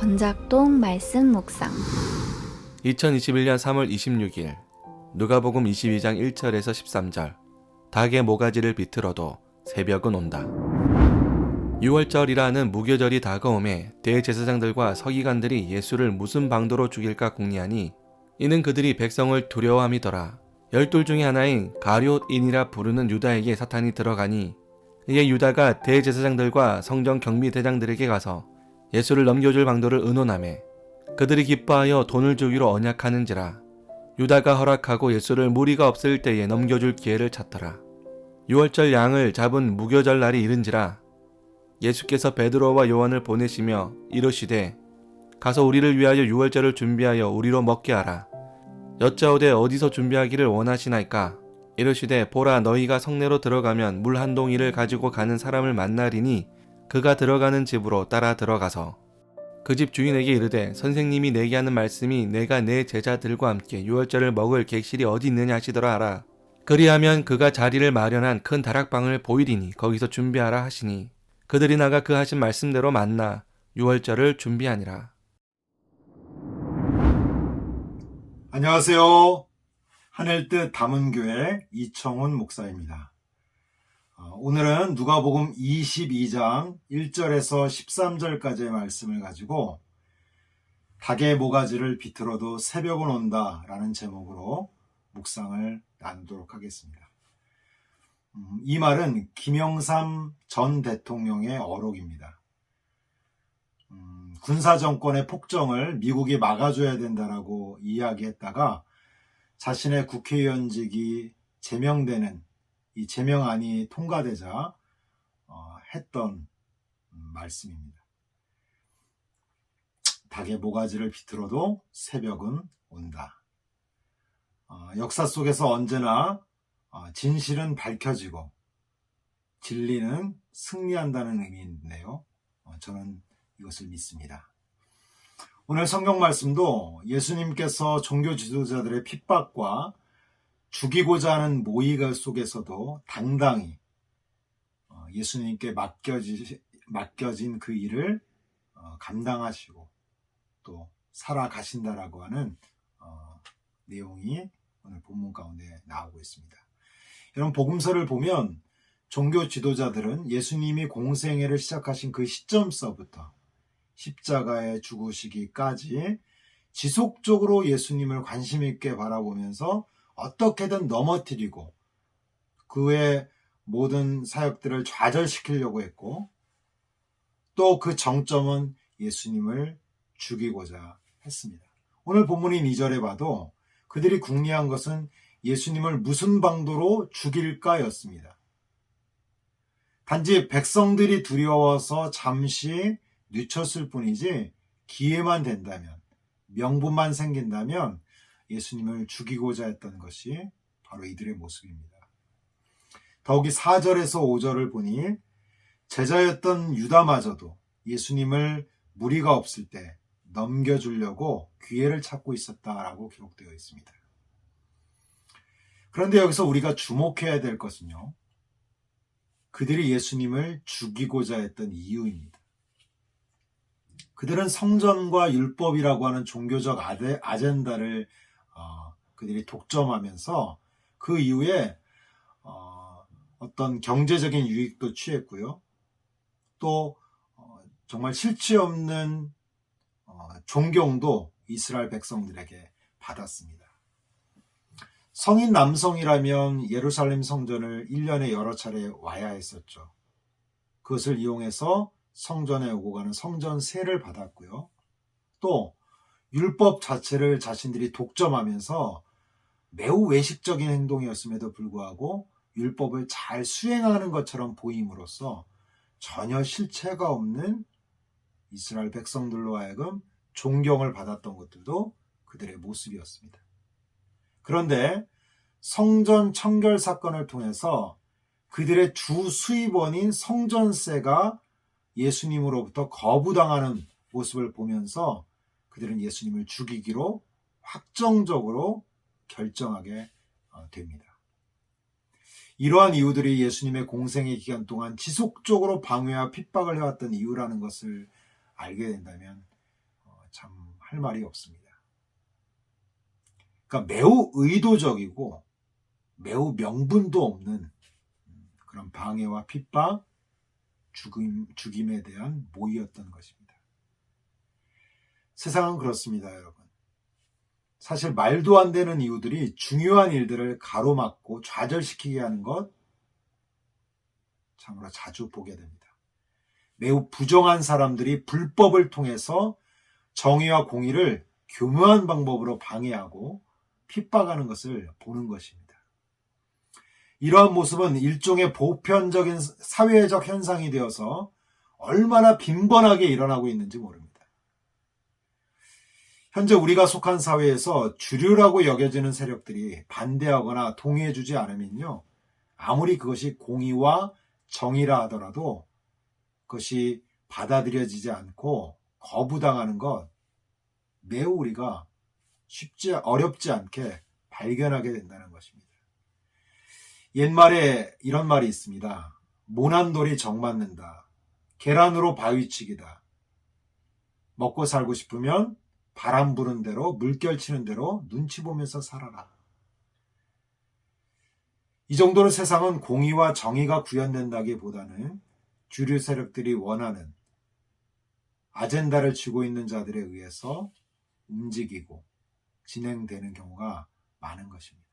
전작동 말씀 묵상 2021년 3월 26일 누가복음 22장 1절에서 13절 닭의 모가지를 비틀어도 새벽은 온다. 6월절이라는 무교절이 다가오매 대제사장들과 서기관들이 예수를 무슨 방도로 죽일까 궁리하니 이는 그들이 백성을 두려워함이더라. 12 중에 하나인 가룟인이라 부르는 유다에게 사탄이 들어가니 이에 유다가 대제사장들과 성전 경비대장들에게 가서 예수를 넘겨줄 방도를 의논하매 그들이 기뻐하여 돈을 주기로 언약하는지라. 유다가 허락하고 예수를 무리가 없을 때에 넘겨줄 기회를 찾더라. 6월절 양을 잡은 무교절 날이 이른지라. 예수께서 베드로와 요한을 보내시며 이르시되 가서 우리를 위하여 6월절을 준비하여 우리로 먹게 하라. 여짜오되 어디서 준비하기를 원하시나이까? 이르시되 보라, 너희가 성내로 들어가면 물 한 동이를 가지고 가는 사람을 만나리니 그가 들어가는 집으로 따라 들어가서 그 집 주인에게 이르되 선생님이 내게 하는 말씀이 내가 내 제자들과 함께 6월절을 먹을 객실이 어디 있느냐 하시더라 하라. 그리하면 그가 자리를 마련한 큰 다락방을 보이리니 거기서 준비하라 하시니 그들이 나가 그 하신 말씀대로 만나 6월절을 준비하니라. 안녕하세요. 하늘뜻 담은교회 이청훈 목사입니다. 오늘은 누가복음 22장 1절에서 13절까지의 말씀을 가지고 닭의 모가지를 비틀어도 새벽은 온다 라는 제목으로 묵상을 나누도록 하겠습니다. 이 말은 김영삼 전 대통령의 어록입니다. 군사정권의 폭정을 미국이 막아줘야 된다라고 이야기했다가 자신의 국회의원직이 제명되는 이 제명안이 통과되자 했던 말씀입니다. 닭의 모가지를 비틀어도 새벽은 온다. 역사 속에서 언제나 진실은 밝혀지고 진리는 승리한다는 의미인데요. 저는 이것을 믿습니다. 오늘 성경 말씀도 예수님께서 종교 지도자들의 핍박과 죽이고자 하는 모의가 속에서도 당당히 예수님께 맡겨진 그 일을 감당하시고 또 살아가신다라고 하는 내용이 오늘 본문 가운데 나오고 있습니다. 이런 복음서를 보면 종교 지도자들은 예수님이 공생애를 시작하신 그 시점서부터 십자가에 죽으시기까지 지속적으로 예수님을 관심 있게 바라보면서 어떻게든 넘어뜨리고 그의 모든 사역들을 좌절시키려고 했고 또 그 정점은 예수님을 죽이고자 했습니다. 오늘 본문인 2절에 봐도 그들이 궁리한 것은 예수님을 무슨 방도로 죽일까였습니다. 단지 백성들이 두려워서 잠시 늦췄을 뿐이지 기회만 된다면, 명분만 생긴다면 예수님을 죽이고자 했던 것이 바로 이들의 모습입니다. 더욱이 4절에서 5절을 보니 제자였던 유다마저도 예수님을 무리가 없을 때 넘겨주려고 기회를 찾고 있었다라고 기록되어 있습니다. 그런데 여기서 우리가 주목해야 될 것은요, 그들이 예수님을 죽이고자 했던 이유입니다. 그들은 성전과 율법이라고 하는 종교적 아젠다를 그들이 독점하면서 그 이후에 어떤 경제적인 유익도 취했고요. 또 정말 실체 없는 존경도 이스라엘 백성들에게 받았습니다. 성인 남성이라면 예루살렘 성전을 1년에 여러 차례 와야 했었죠. 그것을 이용해서 성전에 오고 가는 성전세를 받았고요. 또 율법 자체를 자신들이 독점하면서 매우 외식적인 행동이었음에도 불구하고 율법을 잘 수행하는 것처럼 보임으로써 전혀 실체가 없는 이스라엘 백성들로 하여금 존경을 받았던 것들도 그들의 모습이었습니다. 그런데 성전 청결 사건을 통해서 그들의 주 수입원인 성전세가 예수님으로부터 거부당하는 모습을 보면서 그들은 예수님을 죽이기로 확정적으로 결정하게 됩니다. 이러한 이유들이 예수님의 공생의 기간 동안 지속적으로 방해와 핍박을 해왔던 이유라는 것을 알게 된다면 참 할 말이 없습니다. 그러니까 매우 의도적이고 매우 명분도 없는 그런 방해와 핍박, 죽임에 대한 모의였던 것입니다. 세상은 그렇습니다, 여러분. 사실 말도 안 되는 이유들이 중요한 일들을 가로막고 좌절시키게 하는 것 참으로 자주 보게 됩니다. 매우 부정한 사람들이 불법을 통해서 정의와 공의를 교묘한 방법으로 방해하고 핍박하는 것을 보는 것입니다. 이러한 모습은 일종의 보편적인 사회적 현상이 되어서 얼마나 빈번하게 일어나고 있는지 모릅니다. 현재 우리가 속한 사회에서 주류라고 여겨지는 세력들이 반대하거나 동의해주지 않으면요, 아무리 그것이 공의와 정의라 하더라도 그것이 받아들여지지 않고 거부당하는 것 매우 우리가 어렵지 않게 발견하게 된다는 것입니다. 옛말에 이런 말이 있습니다. 모난 돌이 정 맞는다. 계란으로 바위치기다. 먹고 살고 싶으면 바람 부는 대로 물결 치는 대로 눈치 보면서 살아라. 이 정도로 세상은 공의와 정의가 구현된다기보다는 주류 세력들이 원하는 아젠다를 쥐고 있는 자들에 의해서 움직이고 진행되는 경우가 많은 것입니다.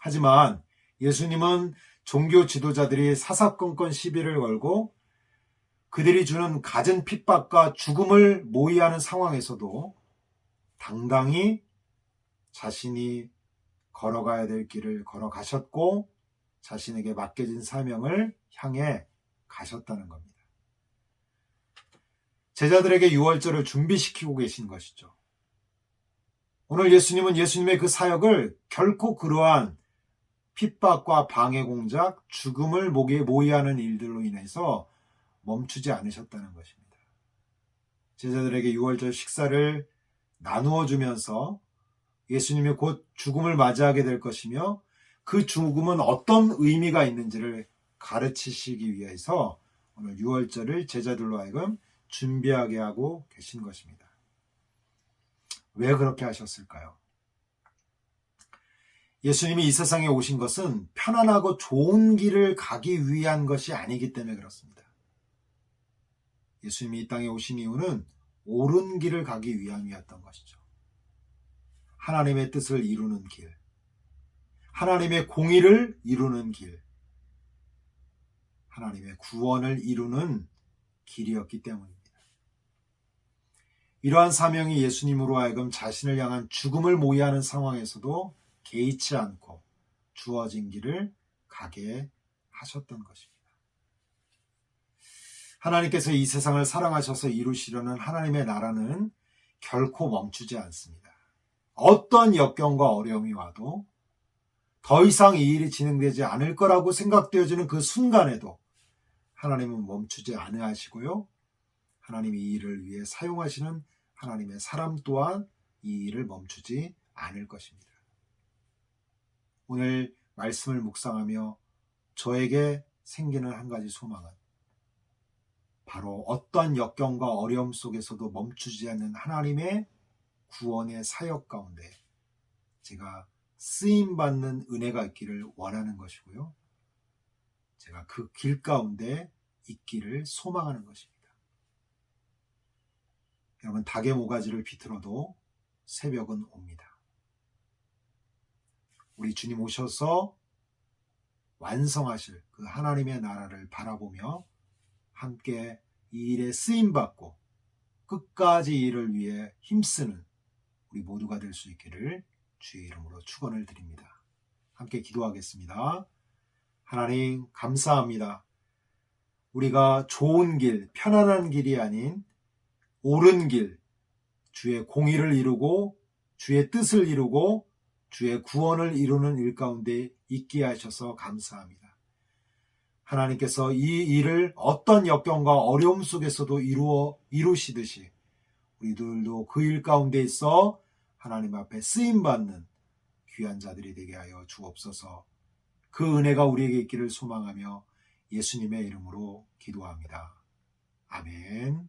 하지만 예수님은 종교 지도자들이 사사건건 시비를 걸고 그들이 주는 갖은 핍박과 죽음을 모의하는 상황에서도 당당히 자신이 걸어가야 될 길을 걸어가셨고 자신에게 맡겨진 사명을 향해 가셨다는 겁니다. 제자들에게 유월절을 준비시키고 계신 것이죠. 오늘 예수님은 예수님의 그 사역을 결코 그러한 핍박과 방해 공작, 죽음을 모의하는 일들로 인해서 멈추지 않으셨다는 것입니다. 제자들에게 유월절 식사를 나누어 주면서 예수님이 곧 죽음을 맞이하게 될 것이며 그 죽음은 어떤 의미가 있는지를 가르치시기 위해서 오늘 유월절을 제자들로 하여금 준비하게 하고 계신 것입니다. 왜 그렇게 하셨을까요? 예수님이 이 세상에 오신 것은 편안하고 좋은 길을 가기 위한 것이 아니기 때문에 그렇습니다. 예수님이 이 땅에 오신 이유는 옳은 길을 가기 위함이었던 것이죠. 하나님의 뜻을 이루는 길, 하나님의 공의를 이루는 길, 하나님의 구원을 이루는 길이었기 때문입니다. 이러한 사명이 예수님으로 하여금 자신을 향한 죽음을 모의하는 상황에서도 개의치 않고 주어진 길을 가게 하셨던 것입니다. 하나님께서 이 세상을 사랑하셔서 이루시려는 하나님의 나라는 결코 멈추지 않습니다. 어떤 역경과 어려움이 와도 더 이상 이 일이 진행되지 않을 거라고 생각되어지는 그 순간에도 하나님은 멈추지 않으시고요. 하나님이 이 일을 위해 사용하시는 하나님의 사람 또한 이 일을 멈추지 않을 것입니다. 오늘 말씀을 묵상하며 저에게 생기는 한 가지 소망은 바로 어떠한 역경과 어려움 속에서도 멈추지 않는 하나님의 구원의 사역 가운데 제가 쓰임받는 은혜가 있기를 원하는 것이고요. 제가 그 길 가운데 있기를 소망하는 것입니다. 여러분, 닭의 모가지를 비틀어도 새벽은 옵니다. 우리 주님 오셔서 완성하실 그 하나님의 나라를 바라보며 함께 이 일에 쓰임받고 끝까지 이 일을 위해 힘쓰는 우리 모두가 될 수 있기를 주의 이름으로 축원을 드립니다. 함께 기도하겠습니다. 하나님 감사합니다. 우리가 좋은 길, 편안한 길이 아닌 옳은 길, 주의 공의를 이루고 주의 뜻을 이루고 주의 구원을 이루는 일 가운데 있게 하셔서 감사합니다. 하나님께서 이 일을 어떤 역경과 어려움 속에서도 이루시듯이 우리들도 그 일 가운데 있어 하나님 앞에 쓰임받는 귀한 자들이 되게 하여 주옵소서. 그 은혜가 우리에게 있기를 소망하며 예수님의 이름으로 기도합니다. 아멘.